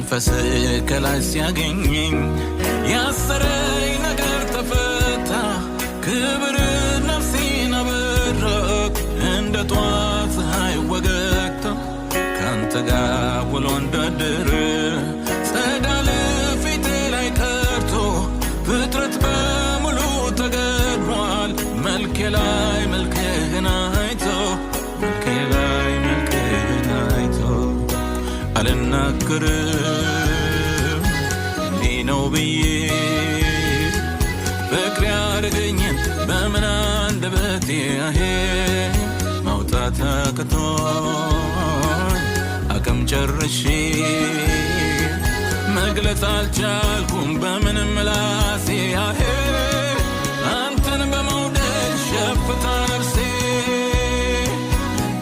መንፈስ ከላይ ሲያገኘኝ ያሰረኝ ነገር ተፈታ ክብር ነፍሴን አበራክ እንደ ጧት ፀሐይ ወገግታ ካንተ ጋር ውሎ እንዳደረ ጸዳል ፊቴ ላይ ቀርቶ ፍጥረት በሙሉ ተገርሟል መልኬ ላይ መልክህን አይቶ መልኬ ላይ መልክህን አይቶ አልናገርም እንዲህ ነው ብዬ ፍቅር ያደረገኝን በምን አንደበቴ ማውጣት አቅቶኝ አቅም ጨርሼ መግለጽ አልቻልኩም በምንም ምላሴ አንተን በመውደድ ሸፍታ ነፍሴ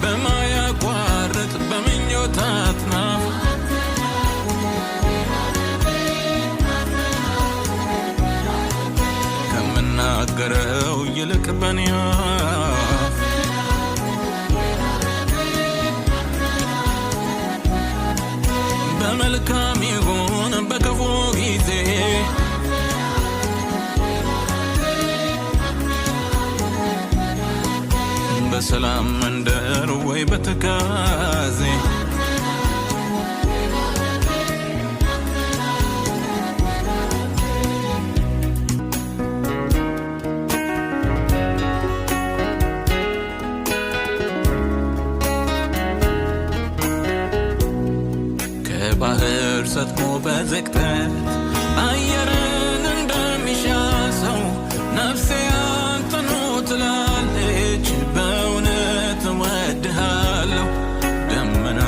በማያቋርጥ በምኞት አጥናፍ ከምናገረው ይልቅ በኔ አፍ በመልካም ይሁን በክፉ ጊዜ በሰላም መንደር ወይ በትካዜ ባህር ሰጥሞ በዝቅጠት አየርን እንደሚሻ ሰው ነፍሴ አንተኑ ትላለች በእውነት እወድሃለሁ ደመና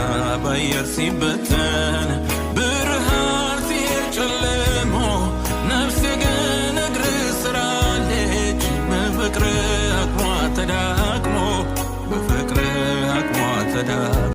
በአየር ሲበተን ብርሃን ሲሄድ ጨልሞ ነፍሴ ግን እግር ስራለች በፍቅር አቅሟ ተዳክሞ በፍቅር አቅሟ ተዳክሞ